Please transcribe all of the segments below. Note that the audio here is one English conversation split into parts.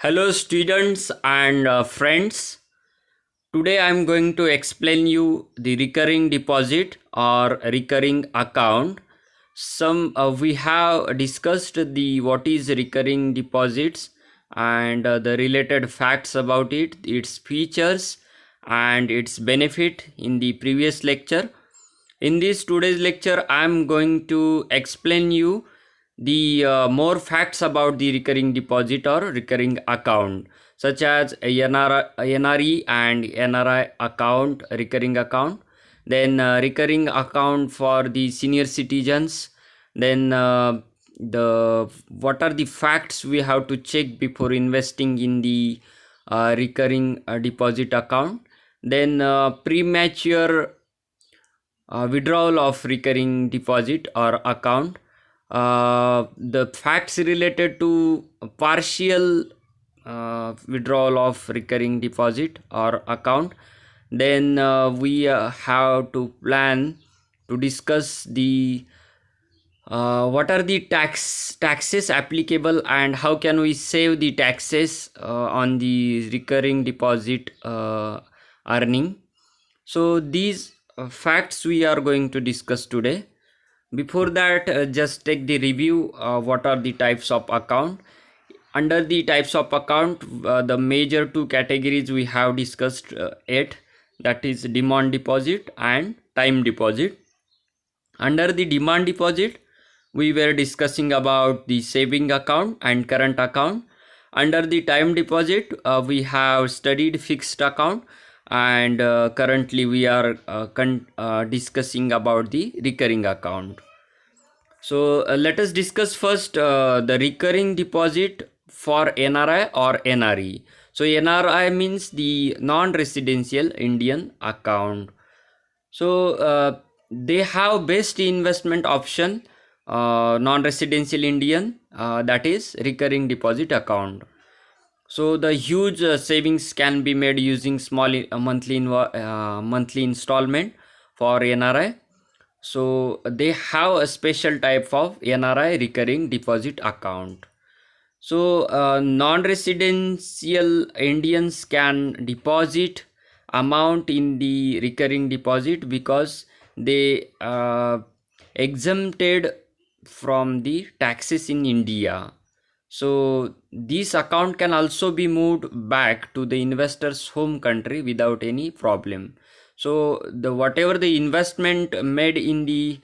Hello students and friends. Today I am going to explain you the recurring deposit or recurring account. We have discussed the what is recurring deposits and the related facts about it, its features and its benefit in the previous lecture. In this today's lecture I am going to explain you the more facts about the recurring deposit or recurring account, such as NRE and NRI account, recurring account, then recurring account for the senior citizens, then the what are the facts we have to check before investing in the recurring deposit account, then premature withdrawal of recurring deposit or account, the facts related to partial withdrawal of recurring deposit or account. Then we have to plan to discuss the what are the taxes applicable and how can we save the taxes on the recurring deposit earning. So these facts we are going to discuss today. Before that, just take the review. What are the types of account? Under the types of account, the major two categories we have discussed it, that is demand deposit and time deposit. Under the demand deposit, we were discussing about the saving account and current account. Under the time deposit, we have studied fixed account, and currently we are discussing about the recurring account. So let us discuss first the recurring deposit for NRI or NRE. So NRI means the non-residential Indian account. So they have best investment option, non-residential Indian, that is recurring deposit account. So the huge savings can be made using small monthly installment for NRI. So they have a special type of NRI recurring deposit account. So non-residential Indians can deposit amount in the recurring deposit because they exempted from the taxes in India. So this account can also be moved back to the investor's home country without any problem. So the whatever the investment made in the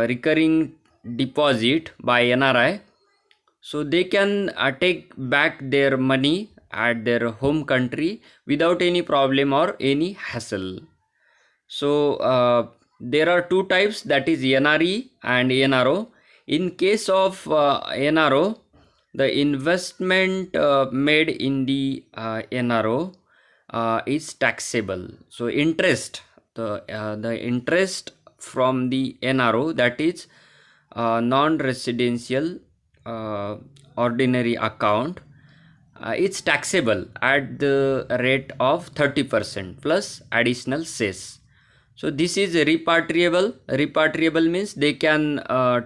recurring deposit by NRI, so they can take back their money at their home country without any problem or any hassle. So there are two types, that is NRE and NRO. In case of NRO, the investment made in the NRO is taxable. So the interest from the NRO, that is non-residential ordinary account, it's taxable at the rate of 30% plus additional cess. So this is repatriable. Repatriable means they can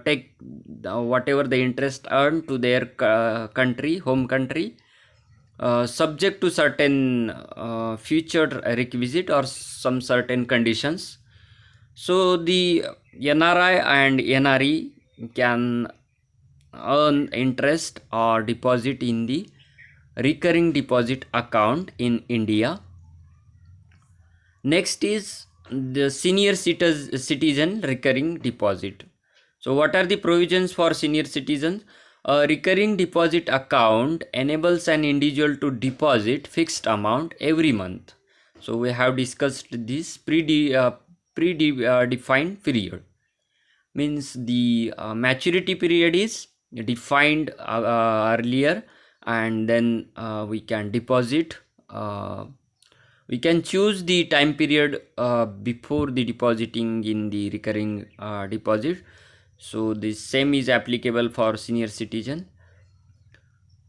take whatever the interest earned to their country, home country, subject to certain future requisite or some certain conditions. So the NRI and NRE can earn interest or deposit in the recurring deposit account in India. Next is the senior citizen recurring deposit. So what are the provisions for senior citizens? A recurring deposit account enables an individual to deposit fixed amount every month. So we have discussed this predefined period. Means the maturity period is defined earlier, and then we can deposit. We can choose the time period before the depositing in the recurring deposit. So the same is applicable for senior citizen.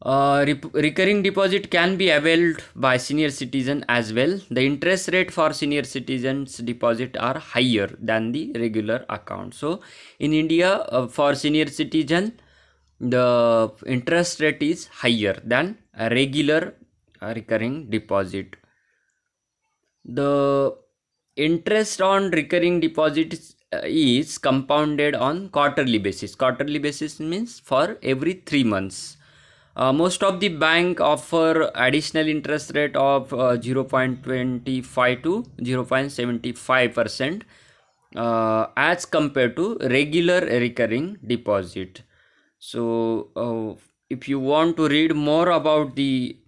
Recurring deposit can be availed by senior citizen as well. The interest rate for senior citizens deposit are higher than the regular account. So in India, for senior citizen, the interest rate is higher than a regular recurring deposit. The interest on recurring deposits is compounded on quarterly basis. Quarterly basis means for every 3 months. Most of the bank offer additional interest rate of 0.25 to 0.75% as compared to regular recurring deposit. So if you want to read more about the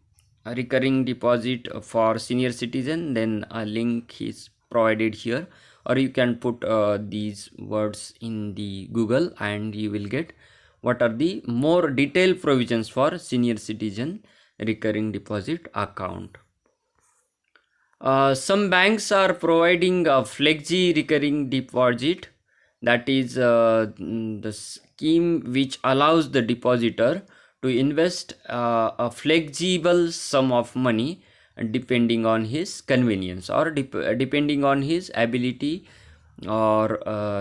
recurring deposit for senior citizen, then a link is provided here, or you can put these words in the Google and you will get what are the more detailed provisions for senior citizen recurring deposit account. Some banks are providing a flexi recurring deposit, that is the scheme which allows the depositor to invest a flexible sum of money depending on his convenience, or depending on his ability, or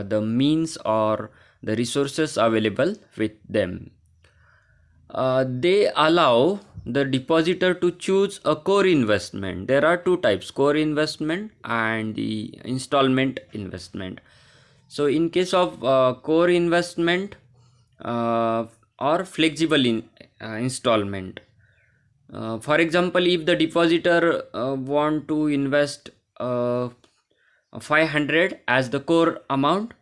the means or the resources available with them. They allow the depositor to choose a core investment. There are two types: core investment and the installment investment. So in case of core investment or flexible installment, for example, if the depositor want to invest 500 as the core amount,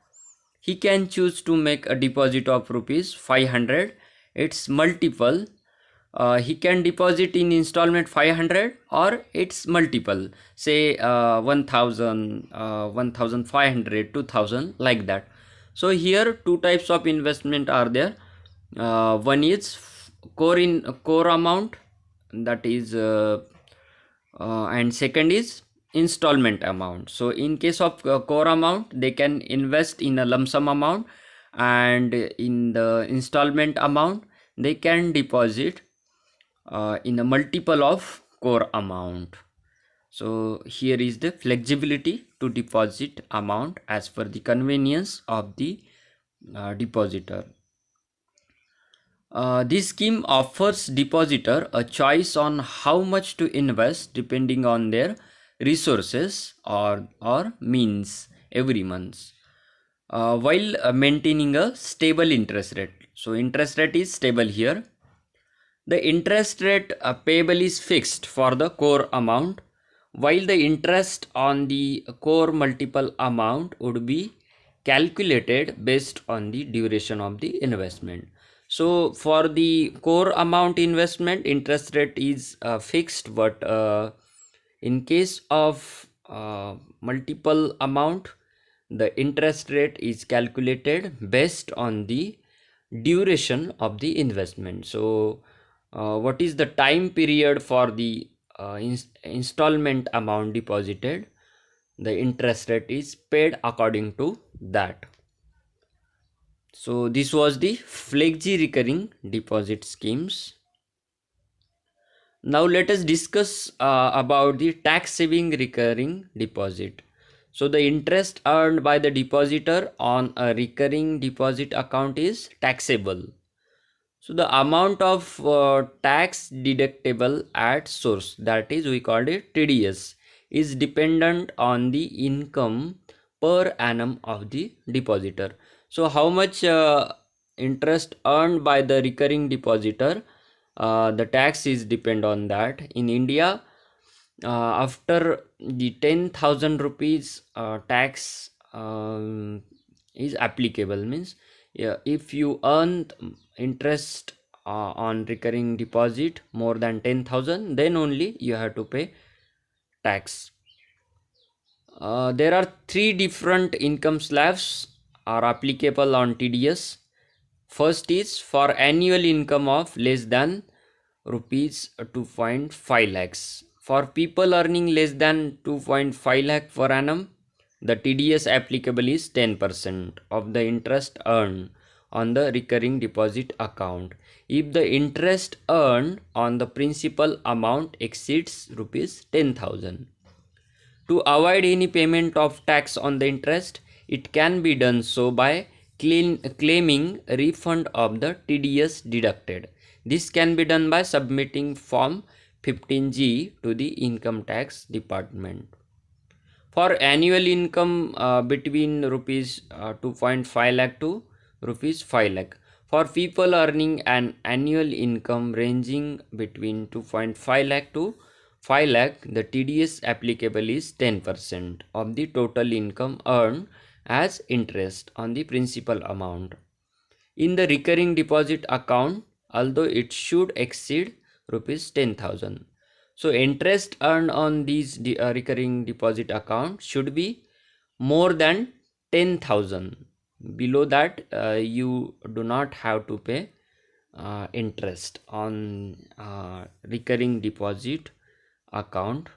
he can choose to make a deposit of rupees 500. Its multiple, he can deposit in installment 500 or its multiple, say 1000, 1500, 2000, like that. So here two types of investment are there. One is core amount, that is and second is installment amount. So in case of core amount, they can invest in a lump sum amount, and in the installment amount they can deposit in a multiple of core amount. So here is the flexibility to deposit amount as per the convenience of the depositor. This scheme offers depositor a choice on how much to invest depending on their resources or means every month, while maintaining a stable interest rate. So interest rate is stable here. The interest rate payable is fixed for the core amount, while the interest on the core multiple amount would be calculated based on the duration of the investment. So for the core amount investment, interest rate is fixed, but in case of multiple amount, the interest rate is calculated based on the duration of the investment. So what is the time period for the installment amount deposited, the interest rate is paid according to that. So this was the flexi recurring deposit schemes. Now let us discuss about the tax saving recurring deposit. So the interest earned by the depositor on a recurring deposit account is taxable. So the amount of tax deductible at source, that is we called it TDS, is dependent on the income per annum of the depositor. So how much interest earned by the recurring depositor, the tax is depend on that. In India, after the 10,000 rupees tax is applicable, means if you earn interest on recurring deposit more than 10,000, then only you have to pay tax. There are three different income slabs are applicable on TDS. First is for annual income of less than rupees 2.5 lakhs. For people earning less than 2.5 lakh per annum, the TDS applicable is 10% of the interest earned on the recurring deposit account if the interest earned on the principal amount exceeds rupees 10,000. To avoid any payment of tax on the interest, it can be done so by claiming refund of the TDS deducted. This can be done by submitting form 15G to the income tax department. For annual income between rupees 2.5 lakh to rupees 5 lakh. For people earning an annual income ranging between 2.5 lakh to 5 lakh, the TDS applicable is 10% of the total income earned as interest on the principal amount. In the recurring deposit account, although it should exceed rupees 10,000. So interest earned on these recurring deposit account should be more than 10,000. Below that, you do not have to pay interest on recurring deposit account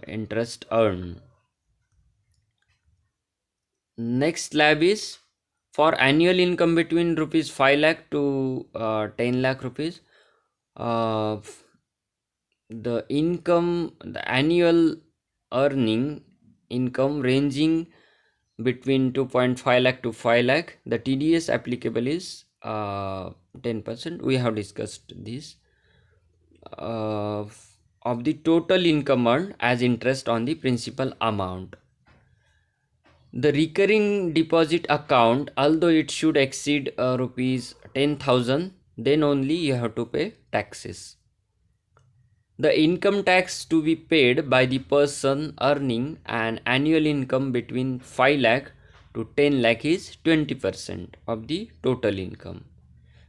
interest earned. Next slab is for annual income between rupees 5 lakh to 10 lakh rupees. The annual earning income ranging between 2.5 lakh to 5 lakh, the TDS applicable is 10%. We have discussed this. Of the total income earned as interest on the principal amount. The recurring deposit account, although it should exceed rupees 10,000, then only you have to pay taxes. The income tax to be paid by the person earning an annual income between 5 lakh to 10 lakh is 20% of the total income.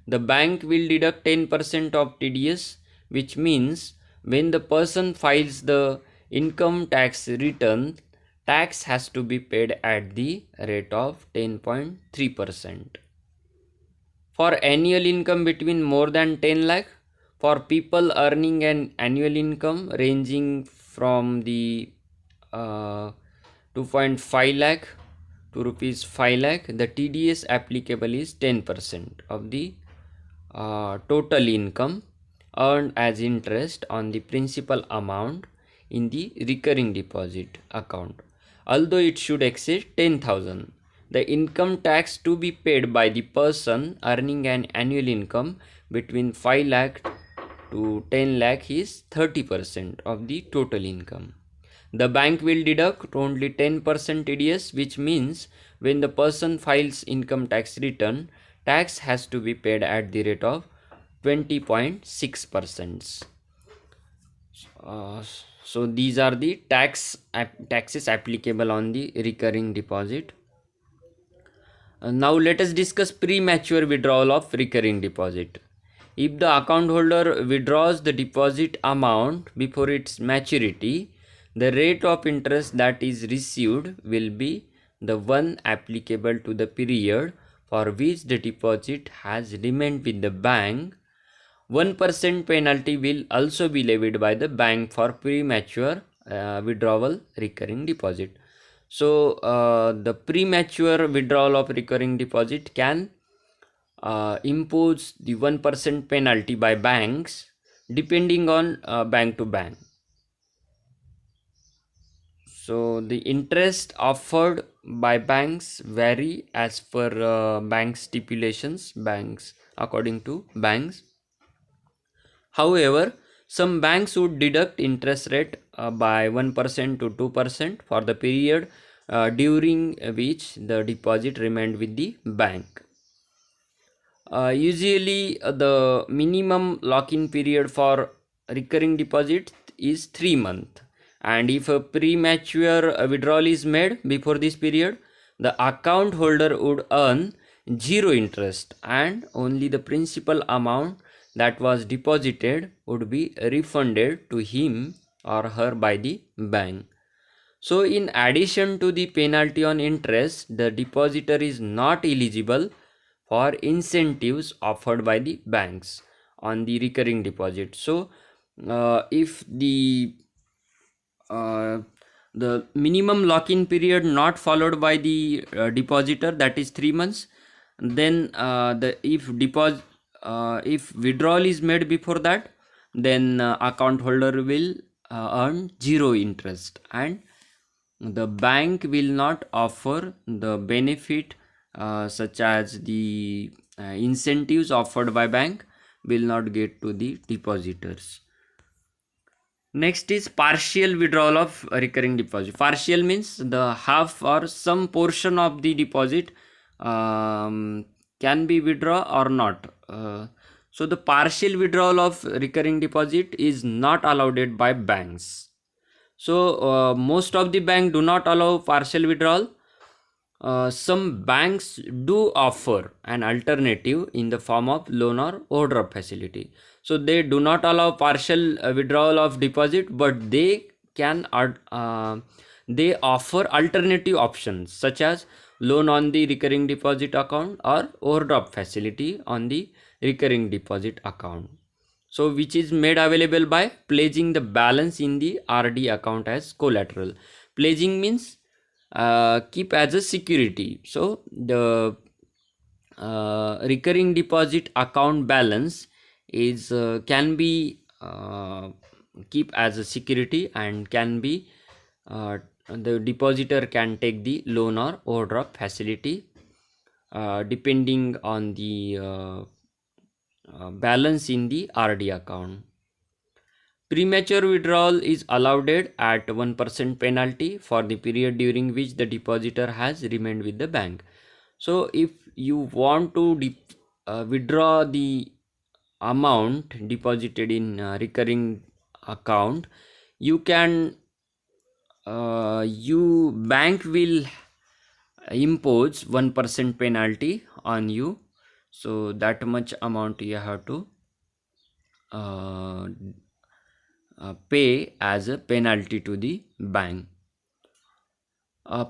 The bank will deduct 10% of TDS, which means when the person files the income tax return, tax has to be paid at the rate of 10.3%. For annual income between more than 10 lakh, for people earning an annual income ranging from the 2.5 lakh to rupees 5 lakh, the TDS applicable is 10% of the total income earned as interest on the principal amount in the recurring deposit account. Although it should exceed 10,000, the income tax to be paid by the person earning an annual income between 5 lakh to 10 lakh is 30% of the total income. The bank will deduct only 10% TDS, which means when the person files income tax return, tax has to be paid at the rate of 20.6%. So these are the taxes applicable on the recurring deposit. Now let us discuss premature withdrawal of recurring deposit. If the account holder withdraws the deposit amount before its maturity, the rate of interest that is received will be the one applicable to the period for which the deposit has remained with the bank. 1% penalty will also be levied by the bank for premature withdrawal recurring deposit. So the premature withdrawal of recurring deposit can impose the 1% penalty by banks depending on bank to bank. So the interest offered by banks vary as per bank stipulations, banks according to banks. However, some banks would deduct interest rate by 1% to 2% for the period during which the deposit remained with the bank. Usually the minimum lock-in period for recurring deposit is 3 months, and if a premature withdrawal is made before this period, the account holder would earn zero interest and only the principal amount that was deposited would be refunded to him or her by the bank. So in addition to the penalty on interest, the depositor is not eligible for incentives offered by the banks on the recurring deposit. So if the minimum lock-in period not followed by the depositor, that is 3 months, then if withdrawal is made before that, then account holder will earn zero interest, and the bank will not offer the benefit such as the incentives offered by bank, will not get to the depositors. Next is partial withdrawal of recurring deposit. Partial means the half or some portion of the deposit can be withdrawn or not. So the partial withdrawal of recurring deposit is not allowed by banks. So most of the bank do not allow partial withdrawal. Some banks do offer an alternative in the form of loan or overdraft facility. So they do not allow partial withdrawal of deposit, but they can they offer alternative options such as loan on the recurring deposit account or overdraft facility on the recurring deposit account. So which is made available by pledging the balance in the RD account as collateral. Pledging means keep as a security. So the recurring deposit account balance is can be keep as a security and can be the depositor can take the loan or overdraft facility depending on the balance in the RD account. Premature withdrawal is allowed at 1% penalty for the period during which the depositor has remained with the bank. So if you want to withdraw the amount deposited in recurring account, you can bank will impose 1% penalty on you. So that much amount you have to pay as a penalty to the bank.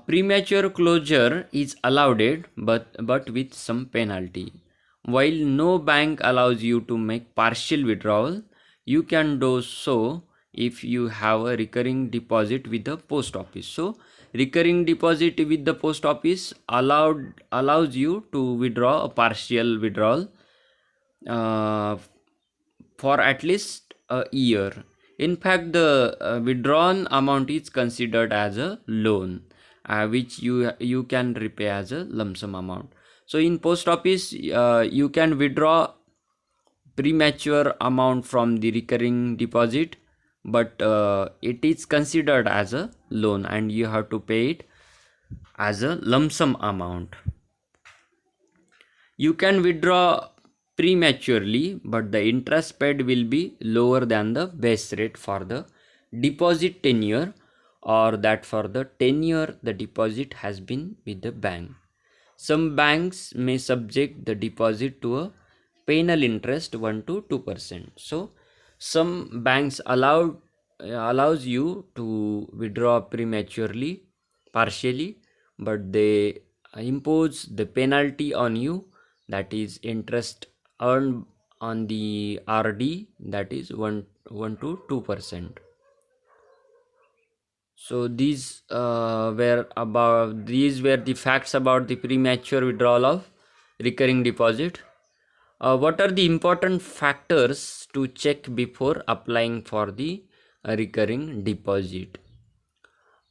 Premature closure is allowed but with some penalty. While no bank allows you to make partial withdrawal, you can do so if you have a recurring deposit with the post office. So recurring deposit with the post office allows you to withdraw a partial withdrawal for at least a year. In fact, the withdrawn amount is considered as a loan, which you can repay as a lump sum amount. So in post office, you can withdraw premature amount from the recurring deposit, but it is considered as a loan and you have to pay it as a lump sum amount. You can withdraw prematurely, but the interest paid will be lower than the base rate for the deposit tenure or that for the tenure the deposit has been with the bank. Some banks may subject the deposit to a penal interest 1 to 2%. So some banks allows you to withdraw prematurely, partially, but they impose the penalty on you, that is interest earned on the RD, that is 1 to 2%. So these were the facts about the premature withdrawal of recurring deposit. What are the important factors to check before applying for the recurring deposit?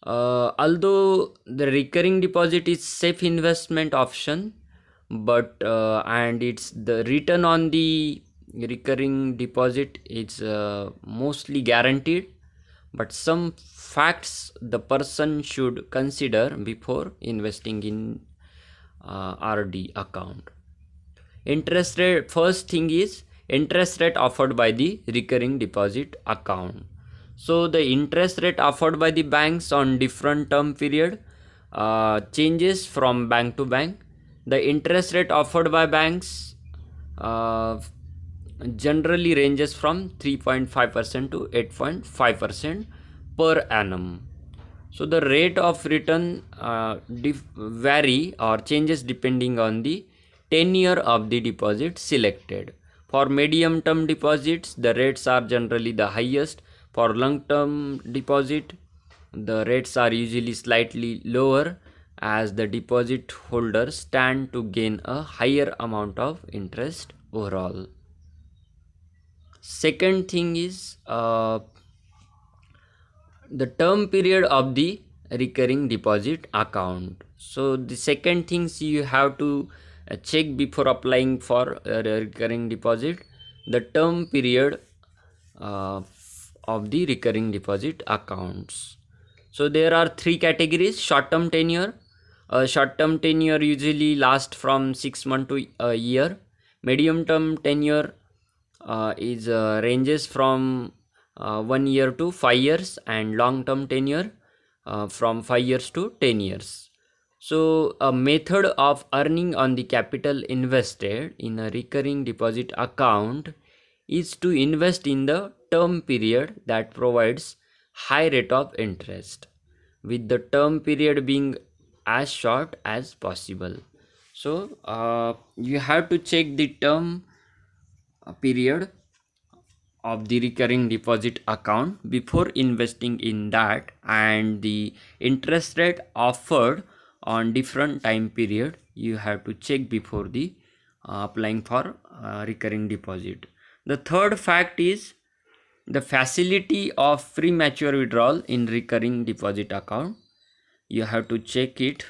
Although the recurring deposit is safe investment option, but and it's the return on the recurring deposit is mostly guaranteed, but some facts the person should consider before investing in RD account. Interest rate, first thing is interest rate offered by the recurring deposit account. So the interest rate offered by the banks on different term period changes from bank to bank. The interest rate offered by banks generally ranges from 3.5% to 8.5% per annum. So the rate of return vary or changes depending on the tenure of the deposit selected. For medium term deposits, the rates are generally the highest. For long term deposit, the rates are usually slightly lower as the deposit holders stand to gain a higher amount of interest overall. Second thing is the term period of the recurring deposit account. So the second things you have to check before applying for a recurring deposit. the term period of the recurring deposit accounts. So there are three categories: short-term tenure. Short-term tenure usually lasts from 6 months to a year. Medium-term tenure is ranges from 1 year to 5 years, and long-term tenure from 5 years to 10 years. So a method of earning on the capital invested in a recurring deposit account is to invest in the term period that provides high rate of interest, with the term period being as short as possible. So you have to check the term period of the recurring deposit account before investing in that, and the interest rate offered on different time period you have to check before the applying for recurring deposit. The third fact is the facility of premature withdrawal in recurring deposit account. You have to check it.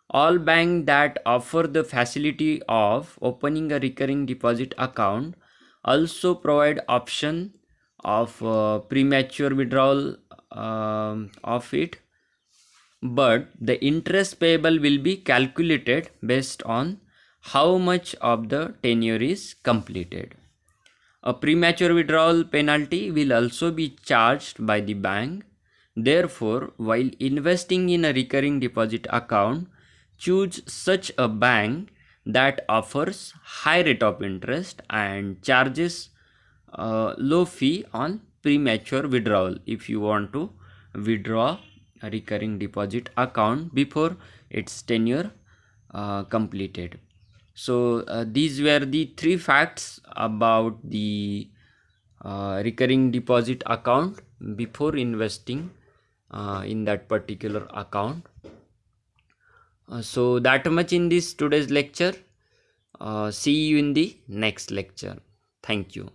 All banks that offer the facility of opening a recurring deposit account also provide option of premature withdrawal of it, but the interest payable will be calculated based on how much of the tenure is completed. A premature withdrawal penalty will also be charged by the bank. Therefore, while investing in a recurring deposit account, choose such a bank that offers high rate of interest and charges a low fee on premature withdrawal if you want to withdraw a recurring deposit account before its tenure completed. So these were the three facts about the recurring deposit account before investing in that particular account. So that much in this today's lecture. See you in the next lecture. Thank you.